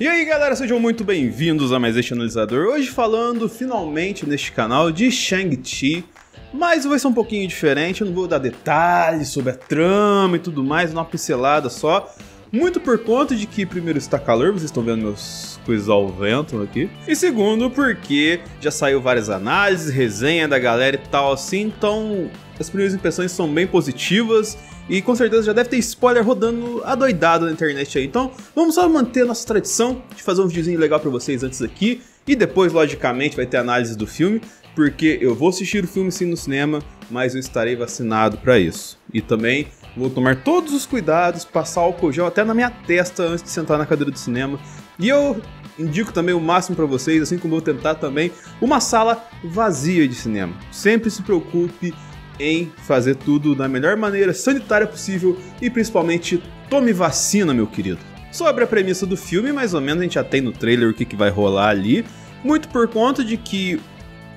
E aí galera, sejam muito bem-vindos a mais este analisador. Hoje falando finalmente neste canal de Shang-Chi, mas vai ser um pouquinho diferente, eu não vou dar detalhes sobre a trama e tudo mais, uma pincelada só. Muito por conta de que primeiro está calor, vocês estão vendo meus coisas ao vento aqui. E segundo porque já saiu várias análises, resenha da galera e tal assim, então as primeiras impressões são bem positivas. E com certeza já deve ter spoiler rodando adoidado na internet aí. Então vamos só manter a nossa tradição de fazer um videozinho legal pra vocês antes aqui. E depois, logicamente, vai ter análise do filme. Porque eu vou assistir o filme sim no cinema, mas eu estarei vacinado pra isso. E também vou tomar todos os cuidados, passar álcool gel até na minha testa antes de sentar na cadeira do cinema. E eu indico também o máximo pra vocês, assim como vou tentar também, uma sala vazia de cinema. Sempre se preocupe em fazer tudo da melhor maneira sanitária possível e principalmente tome vacina, meu querido. Sobre a premissa do filme, mais ou menos a gente já tem no trailer o que vai rolar ali, muito por conta de que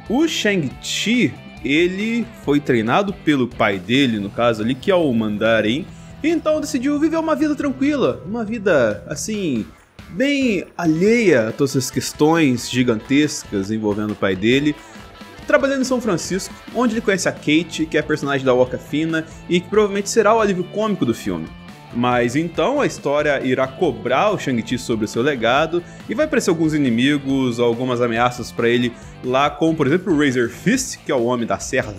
o Shang-Chi, ele foi treinado pelo pai dele, no caso ali, que é o Mandarim, então decidiu viver uma vida tranquila, uma vida assim, bem alheia a todas essas questões gigantescas envolvendo o pai dele, trabalhando em São Francisco, onde ele conhece a Kate, que é a personagem da Awkwafina e que provavelmente será o alívio cômico do filme. Mas então a história irá cobrar o Shang-Chi sobre o seu legado e vai aparecer alguns inimigos, algumas ameaças para ele lá, como por exemplo o Razor Fist, que é o homem da serra,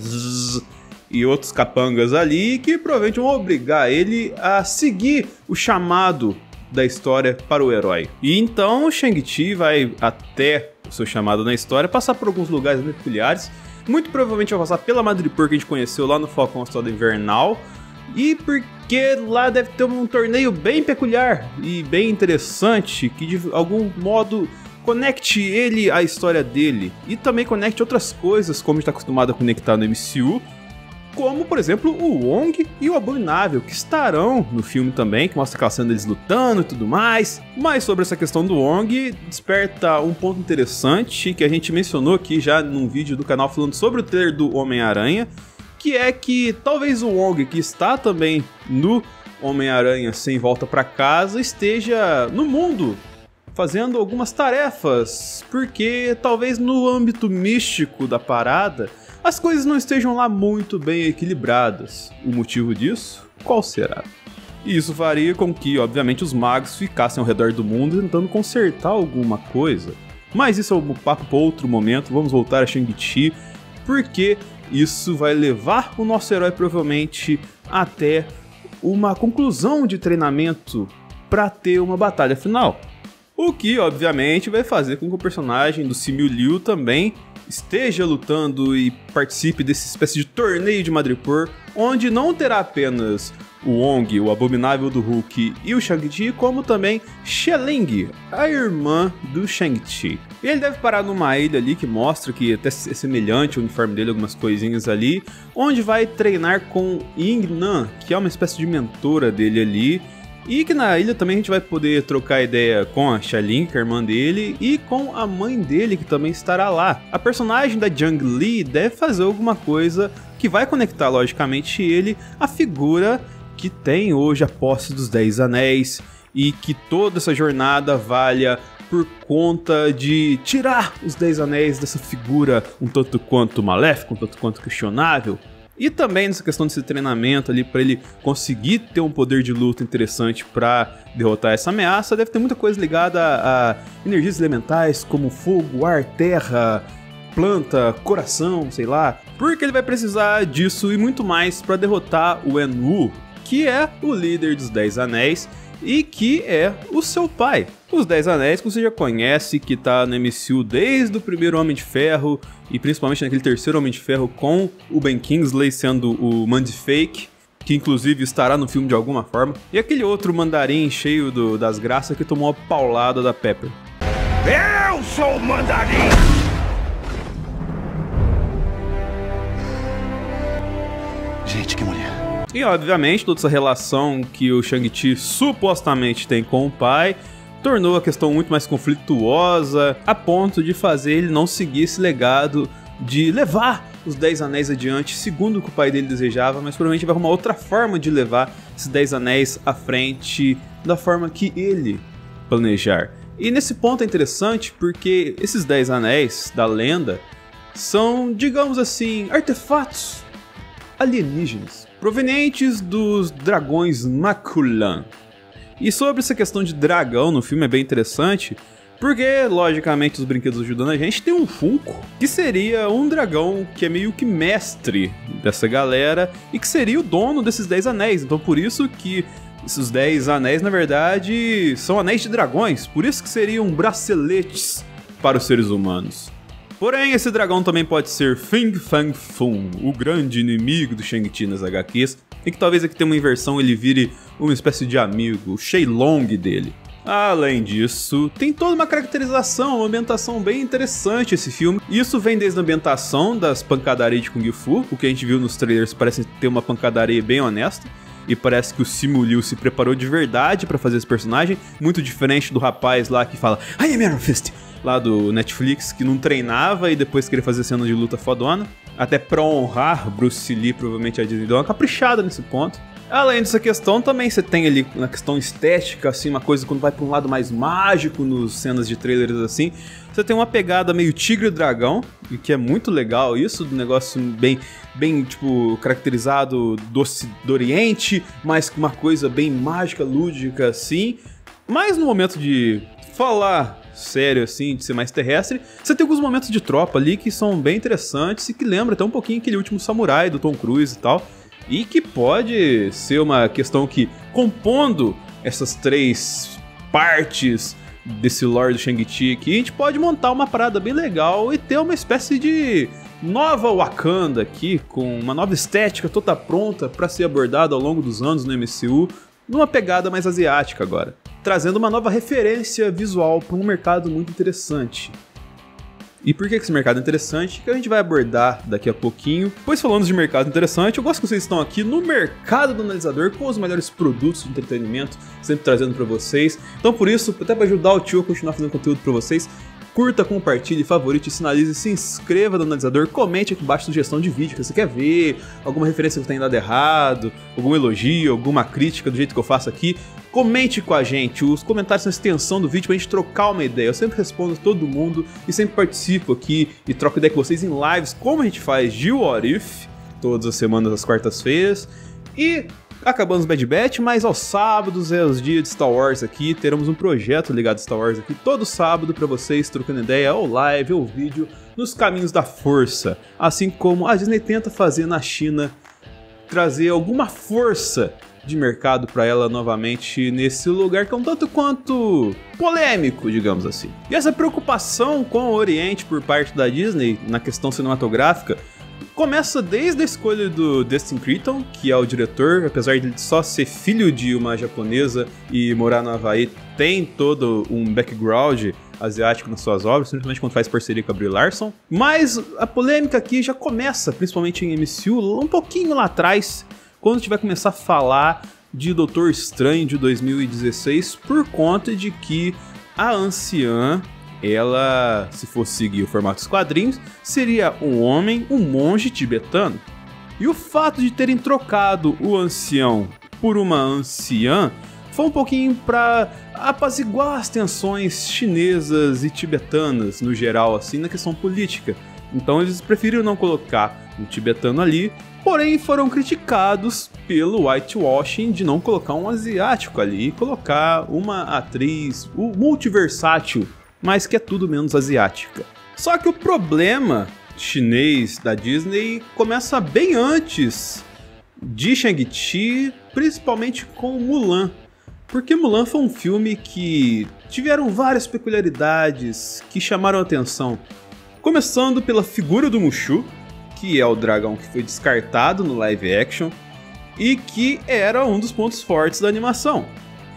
e outros capangas ali que provavelmente vão obrigar ele a seguir o chamado da história para o herói. E então o Shang-Chi vai até o seu chamado na história, passar por alguns lugares muito peculiares, muito provavelmente vai passar pela Madripoor que a gente conheceu lá no Falcão Soldado Invernal, e porque lá deve ter um torneio bem peculiar e bem interessante, que de algum modo conecte ele à história dele, e também conecte outras coisas, como a gente está acostumado a conectar no MCU, como, por exemplo, o Wong e o Abominável, que estarão no filme também, que mostra aquela cena deles lutando e tudo mais. Mas sobre essa questão do Wong, desperta um ponto interessante que a gente mencionou aqui já num vídeo do canal falando sobre o trailer do Homem-Aranha, que é que talvez o Wong, que está também no Homem-Aranha Sem Volta Pra Casa, esteja no mundo fazendo algumas tarefas, porque talvez no âmbito místico da parada as coisas não estejam lá muito bem equilibradas. O motivo disso? Qual será? E isso faria com que, obviamente, os magos ficassem ao redor do mundo tentando consertar alguma coisa. Mas isso é um papo para outro momento, vamos voltar a Shang-Chi, porque isso vai levar o nosso herói provavelmente até uma conclusão de treinamento para ter uma batalha final. O que, obviamente, vai fazer com que o personagem do Simu Liu também esteja lutando e participe dessa espécie de torneio de Madripoor, onde não terá apenas o Wong, o Abominável do Hulk e o Shang-Chi, como também Xialing, a irmã do Shang-Chi. E ele deve parar numa ilha ali que mostra que até é semelhante ao uniforme dele, algumas coisinhas ali, onde vai treinar com Ying Nan, que é uma espécie de mentora dele ali, e que na ilha também a gente vai poder trocar ideia com a Xialing, que é a irmã dele, e com a mãe dele, que também estará lá. A personagem da Zhang Li deve fazer alguma coisa que vai conectar, logicamente, ele à figura que tem hoje a posse dos 10 Anéis, e que toda essa jornada valha por conta de tirar os 10 Anéis dessa figura um tanto quanto maléfica, um tanto quanto questionável. E também nessa questão desse treinamento ali para ele conseguir ter um poder de luta interessante para derrotar essa ameaça, deve ter muita coisa ligada a energias elementais como fogo, ar, terra, planta, coração, sei lá. Porque ele vai precisar disso e muito mais para derrotar o Wen-Wu, que é o líder dos 10 Anéis e que é o seu pai. Os 10 Anéis que você já conhece, que tá no MCU desde o primeiro Homem de Ferro e principalmente naquele terceiro Homem de Ferro com o Ben Kingsley sendo o Mantifake, que inclusive estará no filme de alguma forma, e aquele outro mandarim cheio das graças que tomou a paulada da Pepper. Eu sou o mandarim! Gente, que mulher. E obviamente toda essa relação que o Shang-Chi supostamente tem com o pai tornou a questão muito mais conflituosa, a ponto de fazer ele não seguir esse legado de levar os 10 anéis adiante, segundo o que o pai dele desejava, mas provavelmente vai arrumar outra forma de levar esses 10 anéis à frente da forma que ele planejar. E nesse ponto é interessante porque esses 10 anéis da lenda são, digamos assim, artefatos alienígenas, provenientes dos dragões Makulan. E sobre essa questão de dragão no filme é bem interessante, porque, logicamente, os brinquedos ajudando a gente, tem um Funko, que seria um dragão que é meio que mestre dessa galera, e que seria o dono desses 10 anéis. Então por isso que esses 10 anéis, na verdade, são anéis de dragões, por isso que seriam braceletes para os seres humanos. Porém, esse dragão também pode ser Fin Fang Foom, o grande inimigo do Shang-Chi nas HQs, e que talvez aqui tenha uma inversão, ele vire uma espécie de amigo, o Shenlong dele. Além disso, tem toda uma caracterização, uma ambientação bem interessante esse filme. Isso vem desde a ambientação das pancadarias de Kung Fu, o que a gente viu nos trailers parece ter uma pancadaria bem honesta. E parece que o Simu Liu se preparou de verdade pra fazer esse personagem, muito diferente do rapaz lá que fala I am Iron Fist, lá do Netflix, que não treinava e depois queria fazer cena de luta fodona. Até pra honrar Bruce Lee, provavelmente a Disney deu uma caprichada nesse ponto. Além dessa questão, também você tem ali na questão estética, assim, uma coisa quando vai pra um lado mais mágico nos cenas de trailers assim. Você tem uma pegada meio tigre e dragão, e que é muito legal isso, do negócio bem tipo, caracterizado do Oriente, mas com uma coisa bem mágica, lúdica, assim. Mas no momento de falar sério, assim, de ser mais terrestre, você tem alguns momentos de tropa ali que são bem interessantes e que lembra até um pouquinho aquele Último Samurai do Tom Cruise e tal. E que pode ser uma questão que, compondo essas 3 partes desse lore do Shang-Chi aqui, a gente pode montar uma parada bem legal e ter uma espécie de nova Wakanda aqui, com uma nova estética toda pronta para ser abordada ao longo dos anos no MCU, numa pegada mais asiática agora, trazendo uma nova referência visual para um mercado muito interessante. E por que esse mercado é interessante? Que a gente vai abordar daqui a pouquinho. Pois falando de mercado interessante, eu gosto que vocês estão aqui no mercado do analisador com os melhores produtos de entretenimento, sempre trazendo para vocês. Então por isso, até para ajudar o tio a continuar fazendo conteúdo para vocês, curta, compartilhe, favorite, sinalize, se inscreva no analisador, comente aqui embaixo sugestão de vídeo que você quer ver, alguma referência que tenha dado errado, algum elogio, alguma crítica do jeito que eu faço aqui. Comente com a gente, os comentários são a extensão do vídeo pra gente trocar uma ideia. Eu sempre respondo todo mundo e sempre participo aqui e troco ideia com vocês em lives, como a gente faz de What If, todas as semanas, às quartas-feiras. E acabamos o Bad Batch, mas aos sábados é os dias de Star Wars aqui, teremos um projeto ligado a Star Wars aqui todo sábado pra vocês, trocando ideia, ou live, ou vídeo, nos caminhos da força. Assim como a Disney tenta fazer na China, trazer alguma força de mercado para ela novamente nesse lugar que é um tanto quanto polêmico, digamos assim. E essa preocupação com o Oriente por parte da Disney na questão cinematográfica começa desde a escolha do Destin Cretton, que é o diretor, apesar de só ser filho de uma japonesa e morar no Havaí, tem todo um background asiático nas suas obras, principalmente quando faz parceria com a Brie Larson. Mas a polêmica aqui já começa, principalmente em MCU, um pouquinho lá atrás, quando a gente vai começar a falar de Doutor Estranho de 2016, por conta de que a anciã, ela, se fosse seguir o formato dos quadrinhos, seria um homem, um monge tibetano. E o fato de terem trocado o ancião por uma anciã foi um pouquinho para apaziguar as tensões chinesas e tibetanas no geral, assim, na questão política. Então eles preferiram não colocar um tibetano ali, porém foram criticados pelo whitewashing de não colocar um asiático ali e colocar uma atriz multiversátil, mas que é tudo menos asiática. Só que o problema chinês da Disney começa bem antes de Shang-Chi, principalmente com Mulan. Porque Mulan foi um filme que tiveram várias peculiaridades que chamaram a atenção. Começando pela figura do Mushu, que é o dragão que foi descartado no live action e que era um dos pontos fortes da animação.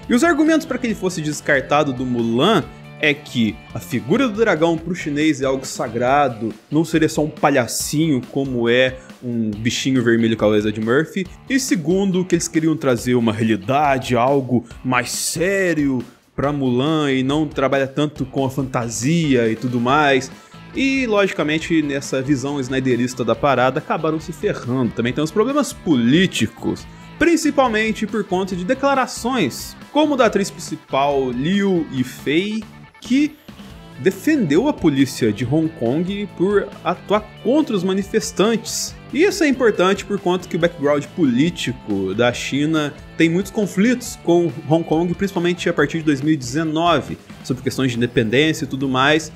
E os argumentos para que ele fosse descartado do Mulan é que a figura do dragão para o chinês é algo sagrado, não seria só um palhacinho como é um bichinho vermelho com a Lisa de Murphy. E segundo, que eles queriam trazer uma realidade, algo mais sério para Mulan e não trabalha tanto com a fantasia e tudo mais. E, logicamente, nessa visão snyderista da parada, acabaram se ferrando. Também tem os problemas políticos, principalmente por conta de declarações, como da atriz principal Liu Yifei, que defendeu a polícia de Hong Kong por atuar contra os manifestantes. E isso é importante por conta que o background político da China tem muitos conflitos com Hong Kong, principalmente a partir de 2019, sobre questões de independência e tudo mais.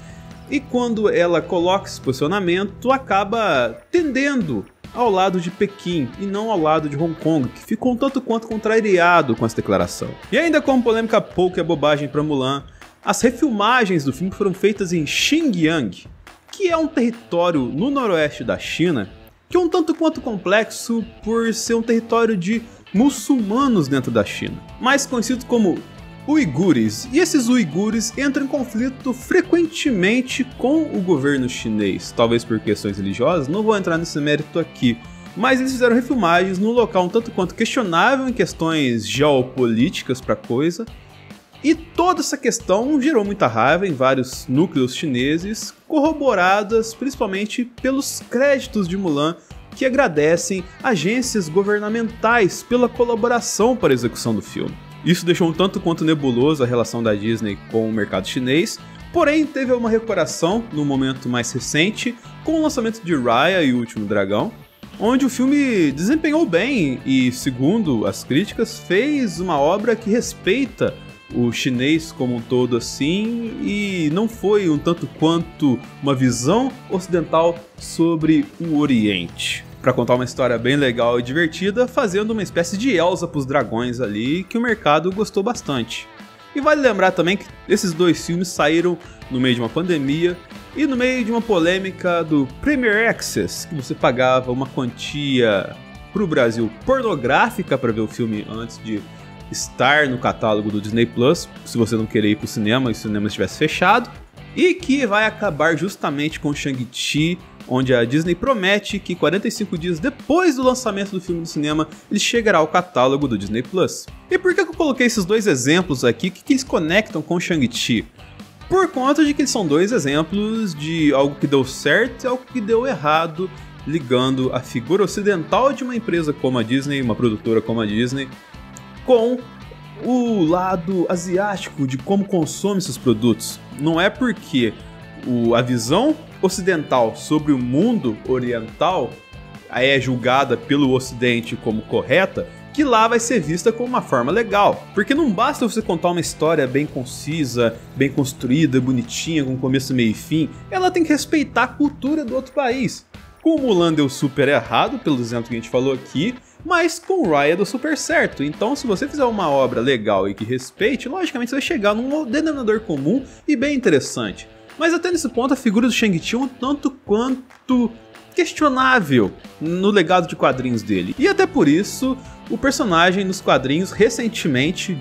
E quando ela coloca esse posicionamento, acaba tendendo ao lado de Pequim e não ao lado de Hong Kong, que ficou um tanto quanto contrariado com essa declaração. E ainda como polêmica pouco é bobagem para Mulan, as refilmagens do filme foram feitas em Xinjiang, que é um território no noroeste da China, que é um tanto quanto complexo por ser um território de muçulmanos dentro da China, mais conhecido como uigures, e esses uigures entram em conflito frequentemente com o governo chinês, talvez por questões religiosas, não vou entrar nesse mérito aqui, mas eles fizeram refilmagens num local um tanto quanto questionável em questões geopolíticas para a coisa, e toda essa questão gerou muita raiva em vários núcleos chineses, corroboradas principalmente pelos créditos de Mulan, que agradecem agências governamentais pela colaboração para a execução do filme. Isso deixou um tanto quanto nebuloso a relação da Disney com o mercado chinês, porém teve uma recuperação no momento mais recente com o lançamento de Raya e o Último Dragão, onde o filme desempenhou bem e, segundo as críticas, fez uma obra que respeita o chinês como um todo assim, e não foi um tanto quanto uma visão ocidental sobre o Oriente. Para contar uma história bem legal e divertida, fazendo uma espécie de Elsa pros dragões ali, que o mercado gostou bastante. E vale lembrar também que esses dois filmes saíram no meio de uma pandemia e no meio de uma polêmica do Premier Access, que você pagava uma quantia pro Brasil pornográfica para ver o filme antes de estar no catálogo do Disney Plus, se você não querer ir pro cinema e o cinema estivesse fechado, e que vai acabar justamente com Shang-Chi, onde a Disney promete que 45 dias depois do lançamento do filme no cinema, ele chegará ao catálogo do Disney Plus. E por que eu coloquei esses dois exemplos aqui? O que eles conectam com Shang-Chi? Por conta de que eles são dois exemplos de algo que deu certo e algo que deu errado, ligando a figura ocidental de uma empresa como a Disney, uma produtora como a Disney, com o lado asiático de como consome seus produtos. Não é porque a visão ocidental sobre o mundo oriental é julgada pelo ocidente como correta, que lá vai ser vista como uma forma legal. Porque não basta você contar uma história bem concisa, bem construída, bonitinha, com começo, meio e fim, ela tem que respeitar a cultura do outro país. Com o Mulan deu super errado, pelo exemplo que a gente falou aqui, mas com o Raya deu super certo. Então, se você fizer uma obra legal e que respeite, logicamente você vai chegar num denominador comum e bem interessante. Mas até nesse ponto, a figura do Shang-Chi é um tanto quanto questionável no legado de quadrinhos dele. E até por isso, o personagem nos quadrinhos recentemente,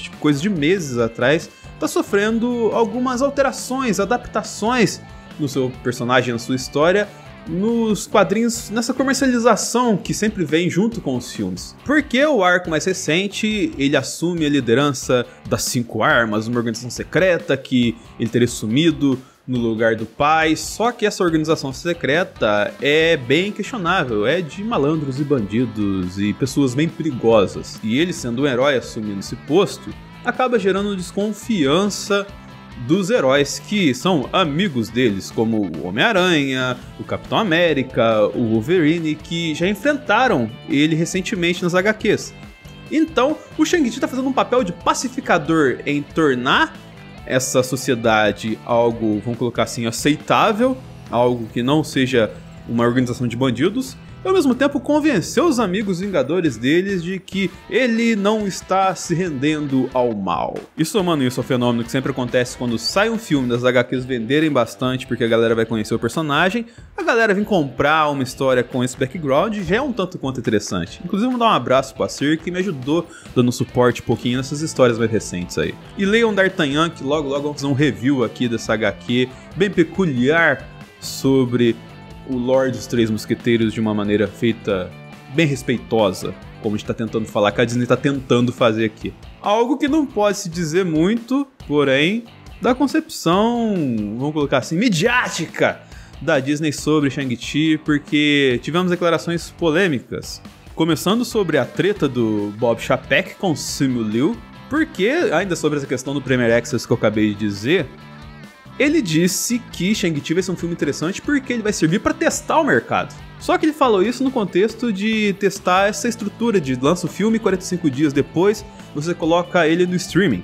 tipo coisa de meses atrás, está sofrendo algumas alterações, adaptações no seu personagem, na sua história, nos quadrinhos, nessa comercialização que sempre vem junto com os filmes. Porque o arco mais recente, ele assume a liderança das 5 Armas, uma organização secreta que ele teria sumido no lugar do pai, só que essa organização secreta é bem questionável, é de malandros e bandidos e pessoas bem perigosas. E ele, sendo um herói assumindo esse posto, acaba gerando desconfiança dos heróis que são amigos deles, como o Homem-Aranha, o Capitão América, o Wolverine, que já enfrentaram ele recentemente nas HQs. Então, o Shang-Chi está fazendo um papel de pacificador em tornar essa sociedade algo, vamos colocar assim, aceitável, algo que não seja uma organização de bandidos, e ao mesmo tempo convencer os amigos vingadores deles de que ele não está se rendendo ao mal. E somando isso ao fenômeno que sempre acontece quando sai um filme das HQs venderem bastante porque a galera vai conhecer o personagem, a galera vem comprar uma história com esse background já é um tanto quanto interessante. Inclusive vou dar um abraço pro Assir, que me ajudou dando suporte um pouquinho nessas histórias mais recentes aí. E leiam D'Artagnan, que logo vamos fazer um review aqui dessa HQ bem peculiar sobre o Lorde dos Três Mosqueteiros de uma maneira feita bem respeitosa, como a gente tá tentando falar, que a Disney tá tentando fazer aqui. Algo que não pode se dizer muito, porém, da concepção, vamos colocar assim, midiática da Disney sobre Shang-Chi, porque tivemos declarações polêmicas, começando sobre a treta do Bob Chapek com Simu Liu, Porque, ainda sobre essa questão do Premier Access que eu acabei de dizer, ele disse que Shang-Chi vai ser um filme interessante porque ele vai servir para testar o mercado. Só que ele falou isso no contexto de testar essa estrutura de lança o filme e 45 dias depois você coloca ele no streaming.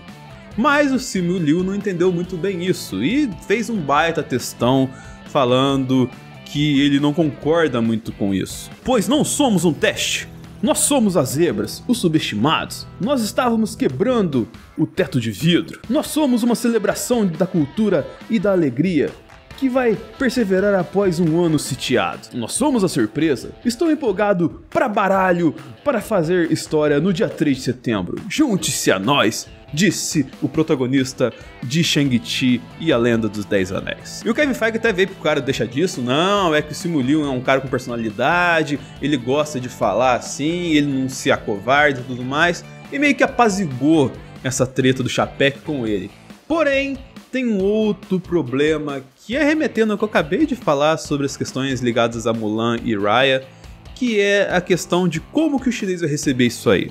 Mas o Simu Liu não entendeu muito bem isso e fez um baita textão falando que ele não concorda muito com isso. Pois não somos um teste. Nós somos as zebras, os subestimados. Nós estávamos quebrando o teto de vidro. Nós somos uma celebração da cultura e da alegria que vai perseverar após um ano sitiado. Nós somos a surpresa. Estou empolgado para baralho, para fazer história no dia 3 de setembro. Junte-se a nós, disse o protagonista de Shang-Chi e a Lenda dos 10 Anéis. E o Kevin Feige até veio pro cara deixar disso, não, é que o Simu Liu é um cara com personalidade, ele gosta de falar assim, ele não se acovarda e tudo mais, e meio que apaziguou essa treta do Chapek com ele. Porém, tem um outro problema que é remetendo ao que eu acabei de falar sobre as questões ligadas a Mulan e Raya, que é a questão de como que o chinês vai receber isso aí,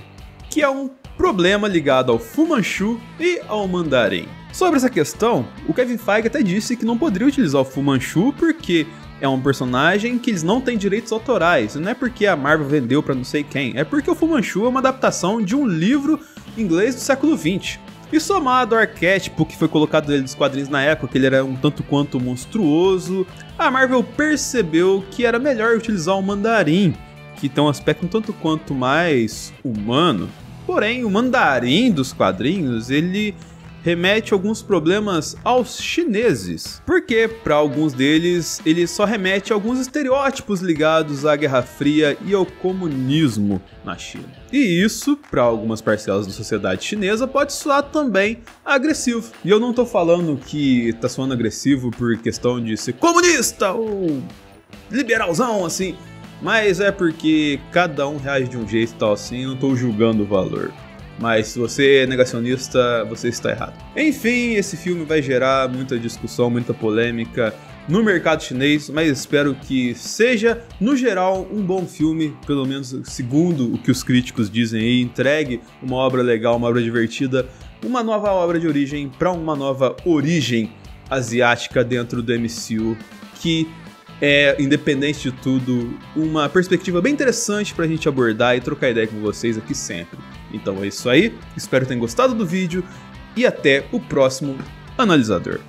que é um problema ligado ao Fu Manchu e ao Mandarim. Sobre essa questão, o Kevin Feige até disse que não poderia utilizar o Fu Manchu porque é um personagem que eles não têm direitos autorais, não é porque a Marvel vendeu pra não sei quem, é porque o Fu Manchu é uma adaptação de um livro inglês do século XX. E somado ao arquétipo que foi colocado nele nos quadrinhos na época, que ele era um tanto quanto monstruoso, a Marvel percebeu que era melhor utilizar o Mandarim, que tem um aspecto um tanto quanto mais humano. Porém, o Mandarim dos quadrinhos, ele remete alguns problemas aos chineses, porque para alguns deles ele só remete a alguns estereótipos ligados à Guerra Fria e ao comunismo na China. E isso, para algumas parcelas da sociedade chinesa, pode soar também agressivo. E eu não tô falando que tá soando agressivo por questão de ser comunista ou liberalzão assim, mas é porque cada um reage de um jeito e tal assim, não tô julgando o valor. Mas se você é negacionista, você está errado. Enfim, esse filme vai gerar muita discussão, muita polêmica no mercado chinês, mas espero que seja, no geral, um bom filme, pelo menos segundo o que os críticos dizem aí, entregue uma obra legal, uma obra divertida, uma nova obra de origem para uma nova origem asiática dentro do MCU, que é, independente de tudo, uma perspectiva bem interessante pra gente abordar e trocar ideia com vocês aqui sempre. Então é isso aí, espero que tenham gostado do vídeo e até o próximo analisador.